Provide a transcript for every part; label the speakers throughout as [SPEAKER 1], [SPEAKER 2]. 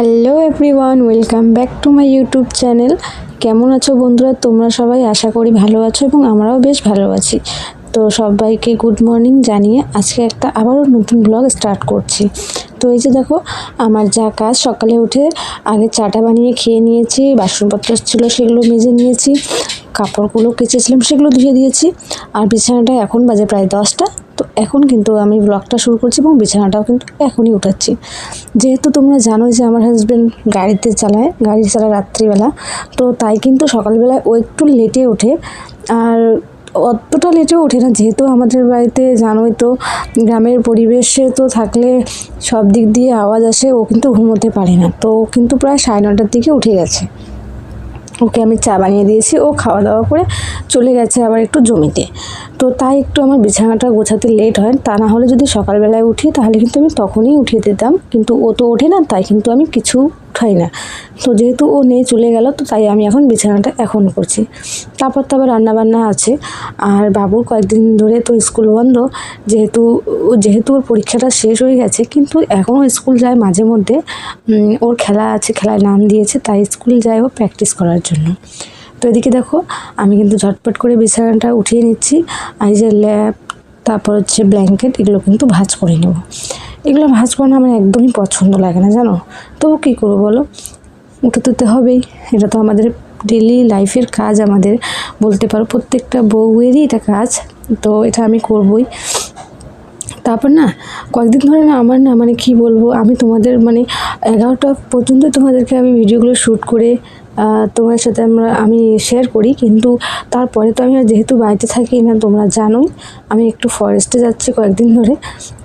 [SPEAKER 1] Hello everyone, welcome back to my YouTube channel. কেমন আছো বন্ধুরা? তোমরা সবাই আশা করি ভালো আছো এবং আমরাও বেশ ভালো আছি। তো সবাইকে গুড মর্নিং জানিয়ে আজকে একটা আবারও নতুন ব্লগ স্টার্ট করছি। তো এই যে দেখো, আমার যা কাজ, সকালে উঠে আগে চাটা বানিয়ে খেয়ে নিয়েছি, বাসনপত্র ছিল সেগুলো মেজে নিয়েছি, কাপড়গুলো কেচেছিলাম সেগুলো ধুয়ে দিয়েছি, আর বিছানাটা এখন বাজে প্রায় 10টা। তো এখন কিন্তু আমি ব্লগটা শুরু করছি এবং বিছানাটাও কিন্তু এখনই উঠাচ্ছি। যেহেতু তোমরা জানো যে আমার হাজব্যান্ড গাড়ি চালায় রাত্রিবেলা, তো তাই কিন্তু সকালবেলায় ও একটু লেটে ওঠে। আর অতটা লেটেও ওঠে না, যেহেতু আমাদের বাড়িতে জানোই তো, গ্রামের পরিবেশে তো থাকলে সব দিক দিয়ে আওয়াজ আসে, ও কিন্তু ঘুমোতে পারে না। তো ও কিন্তু প্রায় 9:30টার দিকে উঠে গেছে। ওকে আমি চা বানিয়ে দিয়েছি, ও খাওয়া দাওয়া করে চলে গেছে আবার একটু জমিতে। তো তাই একটু আমার বিছানাটা গোছাতে লেট হয়। তা না হলে যদি সকালবেলায় উঠি তাহলে কিন্তু আমি তখনই উঠিয়ে দিতাম, কিন্তু ও তো ওঠে না, তাই কিন্তু আমি কিছু উঠাই না। তো যেহেতু ও নেই, চলে গেল, তো তাই আমি এখন বিছানাটা এখন করছি। তারপর তো আবার রান্নাবান্না আছে। আর বাবুর কয়েকদিন ধরে তো স্কুল বন্ধ, যেহেতু ওর পরীক্ষাটা শেষ হয়ে গেছে, কিন্তু এখনও স্কুল যায় মাঝে মধ্যে। ওর খেলা আছে, খেলায় নাম দিয়েছে, তাই স্কুল যায় ও প্র্যাকটিস করার জন্য। তো এদিকে দেখো, আমি কিন্তু ঝটপট করে বিছানাটা উঠিয়ে নিচ্ছি। আর এই যে ল্যাপ, তারপর হচ্ছে ব্ল্যাঙ্কেট, এগুলো কিন্তু ভাঁজ করে নেব। এগুলো ভাঁজ করানো আমার একদমই পছন্দ লাগে না, জানো। তবু কী করবো বলো, উঠে তো হবেই। এটা তো আমাদের ডেলি লাইফের কাজ, আমাদের বলতে পারো প্রত্যেকটা বউয়েরই এটা কাজ। তো এটা আমি করবই। তারপর না, কয়েকদিন ধরে না আমার না মানে কী বলবো, আমি তোমাদের 11টা পর্যন্ত তোমাদেরকে আমি ভিডিওগুলো শ্যুট করে তোমার সাথে আমি শেয়ার করি, কিন্তু তারপরে তো আমি যেহেতু বাড়িতে থাকি না, তোমরা জানোই আমি একটু ফরেস্টে যাচ্ছি কয়েকদিন ধরে।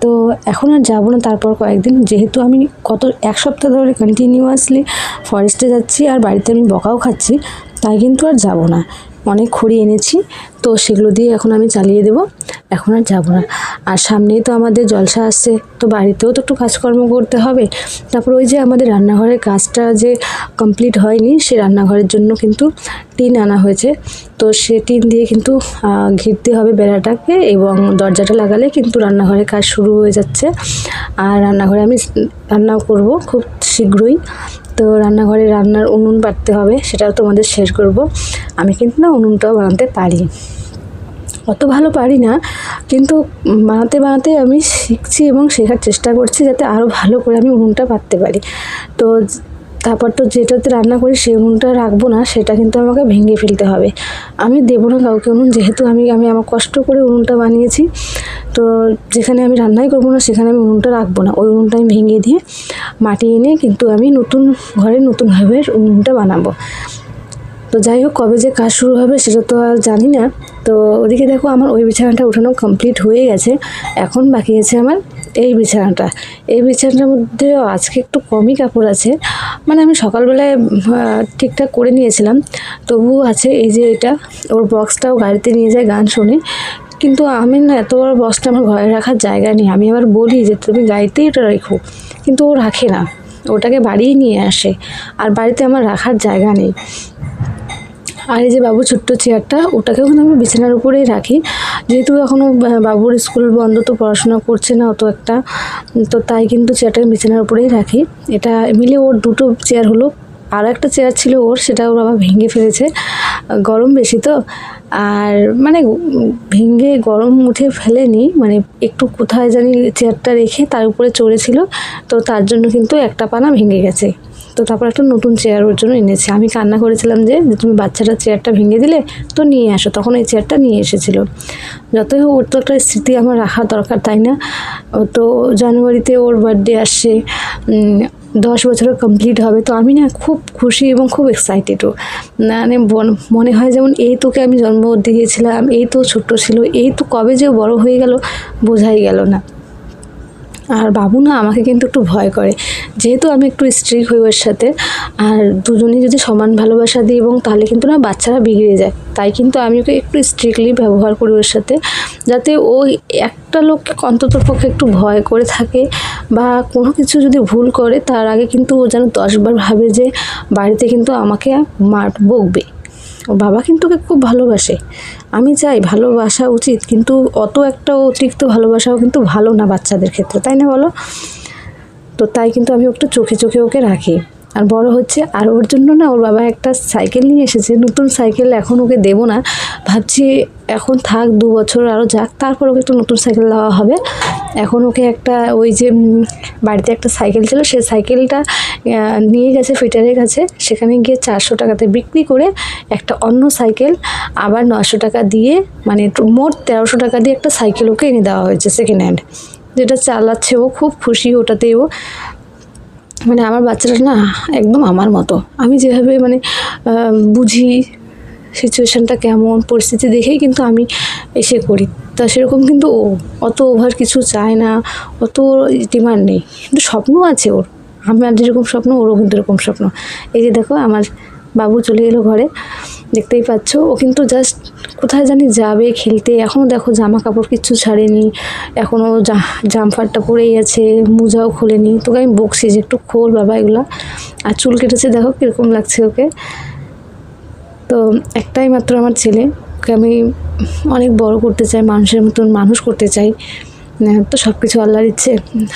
[SPEAKER 1] তো এখন আর যাবো না তারপর কয়েকদিন, যেহেতু আমি গত 1 সপ্তাহ ধরে কন্টিনিউয়াসলি ফরেস্টে যাচ্ছি আর বাড়িতে আমি বকাও খাচ্ছি, তাই কিন্তু আর যাবো না। অনেক খড়ি এনেছি, তো সেগুলো দিয়ে এখন আমি চালিয়ে দেব, এখন আর যাবো না। আর সামনেই তো আমাদের জলসা আসছে, তো বাড়িতেও তো একটু কাজকর্ম করতে হবে। তারপর ওই যে আমাদের রান্নাঘরের কাজটা যে কমপ্লিট হয়নি, সে রান্নাঘরের জন্য কিন্তু টিন আনা হয়েছে। তো সে টিন দিয়ে কিন্তু ঘিরতে হবে বেড়াটাকে, এবং দরজাটা লাগালে কিন্তু রান্নাঘরের কাজ শুরু হয়ে যাচ্ছে। আর রান্নাঘরে আমি রান্নাও করব খুব শীঘ্রই। তো রান্নাঘরে রান্নার উনুন পাততে হবে, সেটাও তোমাদের শেয়ার করব। আমি কিন্তু না উনুনটাও বানাতে পারি, অত ভালো পারি না, কিন্তু বানাতে বানাতে আমি শিখছি এবং শেখার চেষ্টা করছি, যাতে আরও ভালো করে আমি উনুনটা পাততে পারি। তো তারপর তো যেটাতে রান্না করি সেই উনুনটা রাখবো না, সেটা কিন্তু আমাকে ভেঙে ফেলতে হবে। আমি দেবো না কাউকে উনুন, যেহেতু আমি আমার কষ্ট করে উনুনটা বানিয়েছি। তো যেখানে আমি রান্নাই করবো না সেখানে আমি উনুনটা রাখবো না, ওই উনুনটা আমি ভেঙে দিয়ে মাটি এনে কিন্তু আমি নতুনভাবে উনুনটা বানাবো। তো যাই হোক, কবে যে কাজ শুরু হবে সেটা তো আর জানি না। তো ওদিকে দেখো, আমার ওই বিছানাটা উঠানো কমপ্লিট হয়ে গেছে, এখন বাকি আছে আমার এই বিছানাটা। এই বিছানাটার মধ্যে আজকে একটু কমই কাপড় আছে, আমি সকালবেলায় ঠিকঠাক করে নিয়েছিলাম, তবুও আছে। এই যে এটা, ওর বক্সটাও গাড়িতে নিয়ে যায় গান শুনে, কিন্তু আমি না, এত বড় বক্সটা আমার ঘরে রাখার জায়গা নেই। আমি আবার বলি যে তুমি গাড়িতেই এটা রেখো, কিন্তু ও রাখে না, ওটাকে বাড়িই নিয়ে আসে, আর বাড়িতে আমার রাখার জায়গা নেই। আর এই যে বাবুর ছোট্ট চেয়ারটা, ওটাকেও কিন্তু আমি বিছানার উপরেই রাখি, যেহেতু এখনও বাবুর স্কুল বন্ধ, তো পড়াশোনা করছে না অত একটা, তো তাই কিন্তু চেয়ারটাকে বিছানার উপরেই রাখি। এটা মিলে ওর 2টো চেয়ার হলো। আর একটা চেয়ার ছিল ওর, সেটা ওর বাবা ভেঙে ফেলেছে, গরম বেশি তো। আর ভেঙে গরম উঠে ফেলেনি, একটু কোথায় জানি চেয়ারটা রেখে তার উপরে চড়েছিল, তো তার জন্য কিন্তু একটা পানা ভেঙে গেছে। তো তারপর একটা নতুন চেয়ার ওর জন্য এনেছে। আমি কান্না করেছিলাম যে তুমি বাচ্চাটা চেয়ারটা ভেঙে দিলে, তো নিয়ে আসো, তখন এই চেয়ারটা নিয়ে এসেছিলো। যতই হোক, ওর তো একটা স্মৃতি আমার রাখা দরকার, তাই না? তো জানুয়ারিতে ওর বার্থডে আসছে, 10 বছরের কমপ্লিট হবে। তো আমি না খুব খুশি এবং খুব এক্সাইটেডও, মনে হয় যেমন এই তোকে আমি জন্ম দিয়েছিলাম, এই তো ছোট্ট ছিল, এই তো কবে যে বড় হয়ে গেল, বোঝাই গেল না। আর বাবু না আমাকে কিন্তু একটু ভয় করে, যেহেতু আমি একটু স্ট্রিক্ট হই ওর সাথে। আর দুজনেই যদি সমান ভালোবাসা দিই, এবং তাহলে কিন্তু না বাচ্চারা বিগড়ে যায়, তাই কিন্তু আমি ওকে একটু স্ট্রিক্টলি ব্যবহার করি ওর সাথে, যাতে ও একটা লোককে অন্তত পক্ষে একটু ভয় করে থাকে, বা কোনো কিছু যদি ভুল করে তার আগে কিন্তু ও যেন 10 বার ভাবে যে বাড়িতে কিন্তু আমাকে বকবে। ওর বাবা কিন্তু ওকে খুব ভালোবাসে, আমি চাই ভালোবাসা উচিত, কিন্তু অত একটা অতিরিক্ত ভালোবাসাও কিন্তু ভালো না বাচ্চাদের ক্ষেত্রে, তাই না বলো? তো তাই কিন্তু আমি একটু চোখে চোখে ওকে রাখি। আর বড় হচ্ছে, আর ওর জন্য না ওর বাবা একটা সাইকেল নিয়ে এসেছে, নতুন সাইকেল। এখন ওকে দেবো না, ভাবছি এখন থাক 2 বছর আরও যাক, তারপর ওকে একটা নতুন সাইকেল দেওয়া হবে। এখন ওকে একটা ওই যে বাড়িতে একটা সাইকেল ছিল, সেই সাইকেলটা নিয়ে গেছে ফিটারের কাছে, সেখানে গিয়ে 400 টাকাতে বিক্রি করে একটা অন্য সাইকেল আবার 900 টাকা দিয়ে, মানে মোট 1300 টাকা দিয়ে একটা সাইকেল ওকে এনে দেওয়া হয়েছে সেকেন্ড হ্যান্ড, যেটা চালাচ্ছে ও, খুব খুশি ওটাতেও। মানে আমার বাচ্চাটা না একদম আমার মতো, আমি যেভাবে মানে বুঝি সিচুয়েশানটা কেমন, পরিস্থিতি দেখেই কিন্তু আমি এসে করি। তা সেরকম কিন্তু ও অত ওভার কিছু চায় না, অত ডিমান্ড নেই, কিন্তু স্বপ্ন আছে ওর। আমার যেরকম স্বপ্ন ওরও কিন্তু এরকম স্বপ্ন। এই যে দেখো আমার বাবু চলে এলো ঘরে, দেখতেই পাচ্ছ। ও কিন্তু জাস্ট কোথায় জানি যাবে খেলতে, এখনও দেখো জামা কাপড় কিচ্ছু ছাড়েনি, এখনও জামপারটা পরেই আছে, মোজাও খোলেনি। তোকে আমি বকছি যে একটু খোল বাবা এগুলো। আর চুল কেটেছে, দেখো কীরকম লাগছে ওকে। তো একটাই মাত্র আমার ছেলে, ওকে আমি অনেক বড় করতে চাই, মানুষের মতন মানুষ করতে চাই। তো সব কিছু আল্লাহর ইচ্ছে,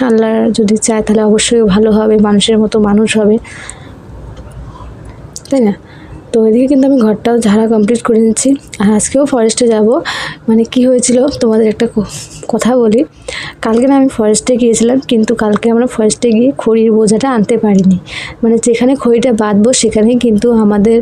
[SPEAKER 1] আল্লাহ যদি চায় তাহলে অবশ্যই ভালো হবে, মানুষের মতো মানুষ হবে, তাই না? তো এদিকে কিন্তু আমি ঘরটাও ঝাড়া কমপ্লিট করে নিচ্ছি। আর আজকেও ফরেস্টে যাব। মানে কি হয়েছিল তোমাদের একটা কথা বলি। কালকে না আমি ফরেস্টে গিয়েছিলাম, কিন্তু কালকে আমরা ফরেস্টে গিয়ে খড়ির বোঝাটা আনতে পারিনি। মানে যেখানে খড়িটা বাঁধবো সেখানেই কিন্তু আমাদের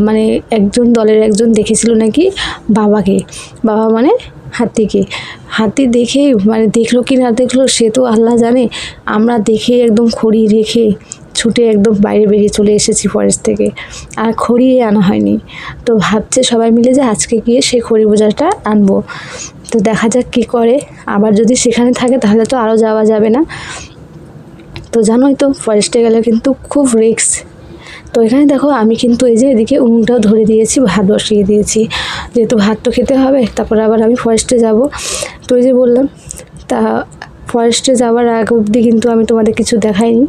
[SPEAKER 1] মানে একজন দলের একজন দেখেছিল নাকি বাবাকে, বাবা মানে হাতিকে। হাতি দেখে মানে দেখলো কি না দেখলো সে তো আল্লাহ জানে, আমরা দেখে একদম খড়ি রেখে ছুটে একদম বাইরে বেরিয়ে চলে এসেছি ফরেস্ট থেকে, আর খড়িয়ে আনা হয়নি। তো ভাবছে সবাই মিলে যে আজকে গিয়ে সেই খড়ি বোঝাটা আনবো। তো দেখা যাক কী করে, আবার যদি সেখানে থাকে তাহলে তো আরও যাওয়া যাবে না। তো জানোই তো ফরেস্টে গেলে কিন্তু খুব রিস্ক। তো এখানে দেখো আমি কিন্তু এই যে এদিকে উনুনটাও ধরে দিয়েছি, ভাত বসিয়ে দিয়েছি, যেহেতু ভাত তো খেতে হবে, তারপরে আবার আমি ফরেস্টে যাব। তো এই যে বললাম, তা ফরেস্টে যাওয়ার আগ অবধি কিন্তু আমি তোমাদের কিছু দেখাইনি।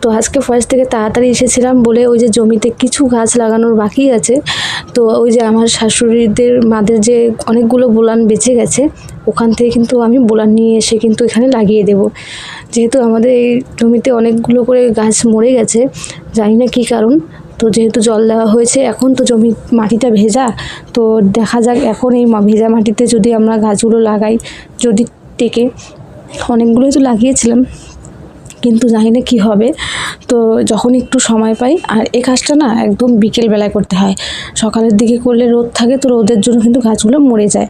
[SPEAKER 1] তো আজকে ফরেস্ট থেকে তাড়াতাড়ি এসেছিলাম বলে ওই যে জমিতে কিছু গাছ লাগানোর বাকি আছে, তো ওই যে আমার শাশুড়িদের মাদের যে অনেকগুলো বোলান বেঁচে গেছে, ওখান থেকে কিন্তু আমি বোলান নিয়ে এসে কিন্তু এখানে লাগিয়ে দেব। যেহেতু আমাদের এই জমিতে অনেকগুলো করে গাছ মরে গেছে, জানি না কী কারণ। তো যেহেতু জল দেওয়া হয়েছে, এখন তো জমি মাটিটা ভেজা, তো দেখা যাক এখন এই ভেজা মাটিতে যদি আমরা গাছগুলো লাগাই, যদি টেকে। অনেকগুলোই তো লাগিয়েছিলাম, কিন্তু জানি না কী হবে। তো যখন একটু সময় পাই, আর এই কাজটা না একদম বিকেলবেলায় করতে হয়, সকালের দিকে করলে রোদ থাকে, তো রোদের জন্য কিন্তু গাছগুলো মরে যায়।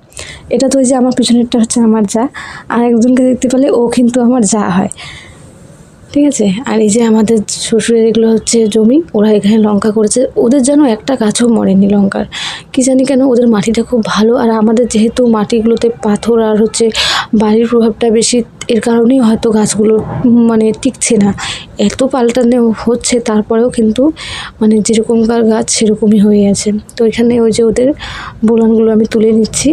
[SPEAKER 1] এটা তো ওই যে আমার পিছনেরটা হচ্ছে আমার যা, আর একজনকে দেখতে পেলে ও কিন্তু আমার যা হয়, ঠিক আছে। আর এই যে আমাদের শ্বশুরের এগুলো হচ্ছে জমি, ওরা এখানে লঙ্কা করেছে, ওদের যেন একটা গাছও মরেনি লঙ্কার, কি জানি কেন, ওদের মাটিটা খুব ভালো। আর আমাদের যেহেতু মাটিগুলোতে পাথর আর হচ্ছে বাড়ির প্রভাবটা বেশি, এর কারণেই হয়তো গাছগুলো মানে টিকছে না। এত পাল্টানো হচ্ছে তারপরেও কিন্তু মানে যেরকমকার গাছ সেরকমই হয়ে আছে। তো এখানে ওই যে ওদের বোলানগুলো আমি তুলে নিচ্ছি,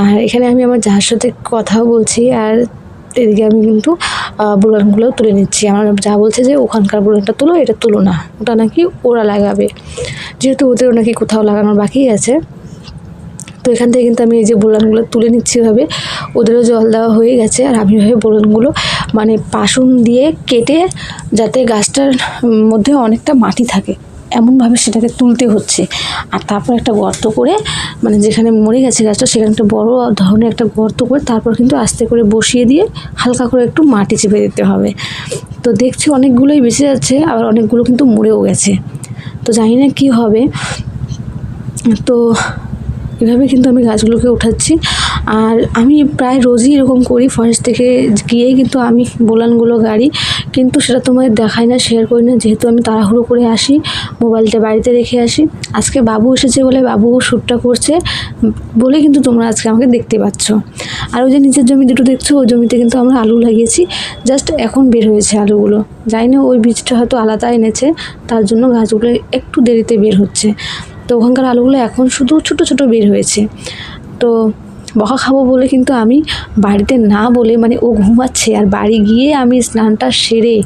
[SPEAKER 1] আর এখানে আমি আমার যার সাথে কথাও বলছি, আর এদিকে আমি কিন্তু বোলানগুলোও তুলে নিচ্ছি। আমার যা বলছে যে ওখানকার বোলানটা তুলো, এটা তুলো না, ওটা নাকি ওরা লাগাবে, যেহেতু ওদেরও নাকি কোথাও লাগানোর বাকি আছে। তো এখান থেকে কিন্তু আমি এই যে বোলানগুলো তুলে নিচ্ছি ভাবে, ওদেরও জল দেওয়া হয়ে গেছে। আর আমি ভাবে বোলানগুলো মানে পাশুন দিয়ে কেটে, যাতে গাছটার মধ্যে অনেকটা মাটি থাকে এমনভাবে সেটাকে তুলতে হচ্ছে। আর তারপর একটা গর্ত করে, মানে যেখানে মরে গেছে গাছটা সেখানে একটা বড় ধরনের একটা গর্ত করে তারপর কিন্তু আস্তে করে বসিয়ে দিয়ে হালকা করে একটু মাটি চেপে দিতে হবে। তো দেখছি অনেকগুলোই বেঁচে যাচ্ছে, আবার অনেকগুলো কিন্তু মরেও গেছে, তো জানি না কী হবে। তো এভাবে কিন্তু আমি গাছগুলোকে উঠাচ্ছি। আর আমি প্রায় রোজই এরকম করি, ফরেস্ট থেকে গিয়েই কিন্তু আমি বোলানগুলো গাড়ি, কিন্তু সেটা তোমাদের দেখাই না, শেয়ার করি না, যেহেতু আমি তাড়াহুড়ো করে আসি, মোবাইলটা বাড়িতে রেখে আসি। আজকে বাবু এসেছে বলে বাবু শ্যুটটা করছে বলে কিন্তু তোমরা আজকে আমাকে দেখতে পাচ্ছ। আর ওই যে নিচের জমি দুটো দেখছো, ওই জমিতে কিন্তু আমরা আলু লাগিয়েছি, জাস্ট এখন বের হয়েছে আলুগুলো, জানি না ওই বীজটা হয়তো আলাদা এনেছে, তার জন্য গাছগুলো একটু দেরিতে বের হচ্ছে। তো ওখানকার আলুগুলো এখন শুধু ছোট ছোট বের হয়েছে। তো বকা খাবো বলে কিন্তু আমি বাড়িতে না বলে, মানে ও ঘুমাচ্ছে আর বাড়ি গিয়ে আমি স্নানটা সেরে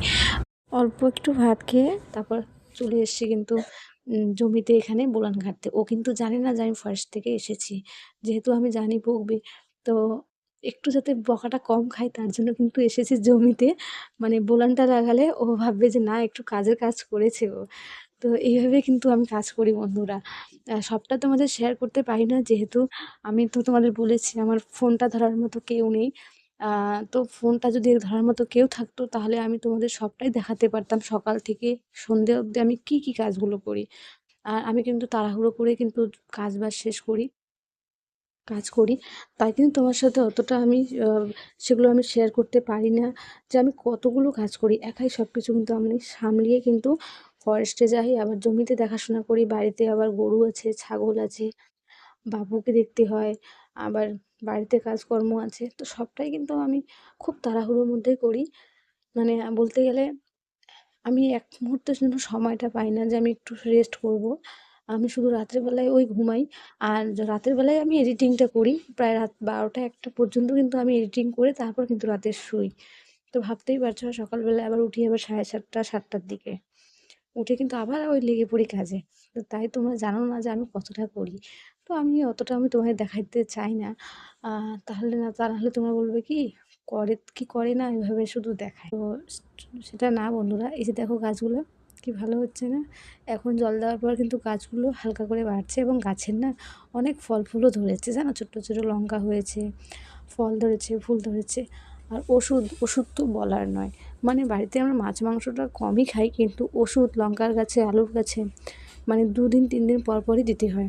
[SPEAKER 1] অল্প একটু ভাত খেয়ে তারপর চলে এসেছি কিন্তু জমিতে এখানে বোলান ঘাটতে। ও কিন্তু জানে না যে আমি ফরেস্ট থেকে এসেছি, যেহেতু আমি জানি বকবে। তো একটু যাতে বকাটা কম খায় তার জন্য কিন্তু এসেছি জমিতে। মানে বোলানটা লাগালে ও ভাববে যে না একটু কাজের কাজ করেছে ও। তো এইভাবে কিন্তু আমি কাজ করি বন্ধুরা। সবটা তোমাদের শেয়ার করতে পারি না, যেহেতু আমি তো তোমাদের বলেছি আমার ফোনটা ধরার মতো কেউ নেই। তো ফোনটা যদি ধরার মতো কেউ থাকতো তাহলে আমি তোমাদের সবটাই দেখাতে পারতাম, সকাল থেকে সন্ধে অবধি আমি কী কী কাজগুলো করি। আর আমি কিন্তু তাড়াহুড়ো করে কিন্তু কাজবাজ শেষ করি, কাজ করি। তাই কিন্তু তোমার সাথে অতটা আমি সেগুলো আমি শেয়ার করতে পারি না যে আমি কতগুলো কাজ করি। একাই সব কিছু কিন্তু আমি সামলিয়ে কিন্তু ফরেস্টে যাই, আবার জমিতে দেখাশোনা করি, বাড়িতে আবার গরু আছে, ছাগল আছে, বাবুকে দেখতে হয়, আবার বাড়িতে কাজকর্ম আছে। তো সবটাই কিন্তু আমি খুব তাড়াহুড়োর মধ্যেই করি। মানে বলতে গেলে আমি এক মুহূর্তের জন্য সময়টা পাই না যে আমি একটু রেস্ট করব। আমি শুধু রাত্রে বেলায় ওই ঘুমাই। আর রাতের বেলায় আমি এডিটিংটা করি। প্রায় রাত ১২টা-১টা পর্যন্ত কিন্তু আমি এডিটিং করে তারপর কিন্তু রাতে শুই। তো ভাবতেই পারছো সকালবেলায় আবার উঠি আবার ৭:৩০-৭টার দিকে। উঠে কিন্তু আবার ওই লেগে পড়ি কাজে। তো তাই তোমরা জানো না যে আমি কতটা করি। তো আমি অতটা আমি তোমায় দেখাইতে চাই না। তাহলে না, তা নাহলে তোমরা বলবে কি করে না এভাবে শুধু দেখায়। তো সেটা না বন্ধুরা, এই যে দেখো গাছগুলো কি ভালো হচ্ছে না? এখন জল দেওয়ার পর কিন্তু গাছগুলো হালকা করে বাড়ছে এবং গাছের না অনেক ফল ফুলও ধরেছে, জানো? ছোট্ট ছোট লঙ্কা হয়েছে, ফল ধরেছে, ফুল ধরেছে। আর ওষুধ তো বলার নয়। মানে বাড়িতে আমরা মাছ মাংসটা কমই খাই, কিন্তু ওষুধ লঙ্কার গাছে, আলুর গাছে মানে ২ দিন ৩ দিন পর পরই দিতে হয়।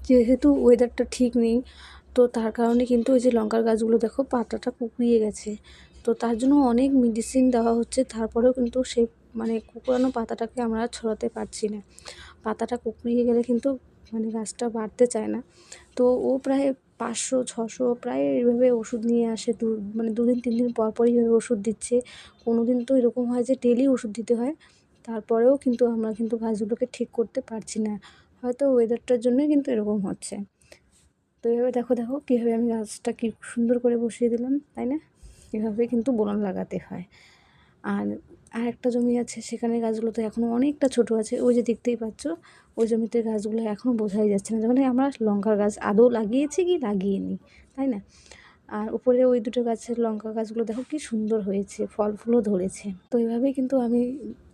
[SPEAKER 1] যেহেতু ওয়েদারটা ঠিক নেই, তো তার কারণে কিন্তু ওই যে লঙ্কার গাছগুলো দেখো পাতাটা কুঁকড়িয়ে গেছে। তো তার জন্য অনেক মেডিসিন দেওয়া হচ্ছে, তারপরেও কিন্তু সেই মানে কুঁকড়ানো পাতাটাকে আমরা ছড়াতে পারছি না। পাতাটা কুঁকড়িয়ে গেলে কিন্তু মানে গাছটা বাড়তে চায় না। তো ও প্রায় ৫০০-৬০০ প্রায় এইভাবে ওষুধ নিয়ে আসে, মানে ২ দিন ৩ দিন পর পরই এইভাবে ওষুধ দিচ্ছে। কোনো দিন তো এরকম হয় যে ডেইলি ওষুধ দিতে হয়। তারপরেও কিন্তু আমরা কিন্তু গাছগুলোকে ঠিক করতে পারছি না। হয়তো ওয়েদারটার জন্যই কিন্তু এরকম হচ্ছে। তো এভাবে দেখো কীভাবে আমি গাছটা কি সুন্দর করে বসিয়ে দিলাম, তাই না? এভাবে কিন্তু বোরন লাগাতে হয়। আর আরেকটা জমি আছে, সেখানে গাছগুলো তো এখনও অনেকটা ছোটো আছে। ওই যে দেখতেই পাচ্ছ, ওই জমিতে গাছগুলো এখনও বোঝাই যাচ্ছে না মানে আমরা লঙ্কার গাছ আদৌ লাগিয়েছি কি লাগিইনি, তাই না? আর উপরে ওই দুটো গাছের লঙ্কা গাছগুলো দেখো কি সুন্দর হয়েছে, ফল ফুলও ধরেছে। তো এইভাবেই কিন্তু আমি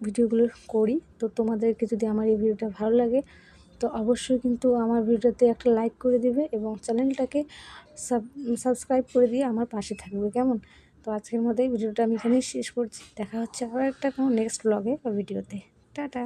[SPEAKER 1] ভিডিওগুলো করি। তো তোমাদেরকে যদি আমার এই ভিডিওটা ভালো লাগে তো অবশ্যই কিন্তু আমার ভিডিওতে একটা লাইক করে দিবে এবং চ্যানেলটাকে সাবস্ক্রাইব করে দিয়ে আমার পাশে থাকবে, কেমন? তো আজকের মতো এই ভিডিওটা আমি এখানেই শেষ করছি। দেখা হচ্ছে আবার একটা কোনো নেক্সট ব্লগে বা ভিডিওতে। টাটা।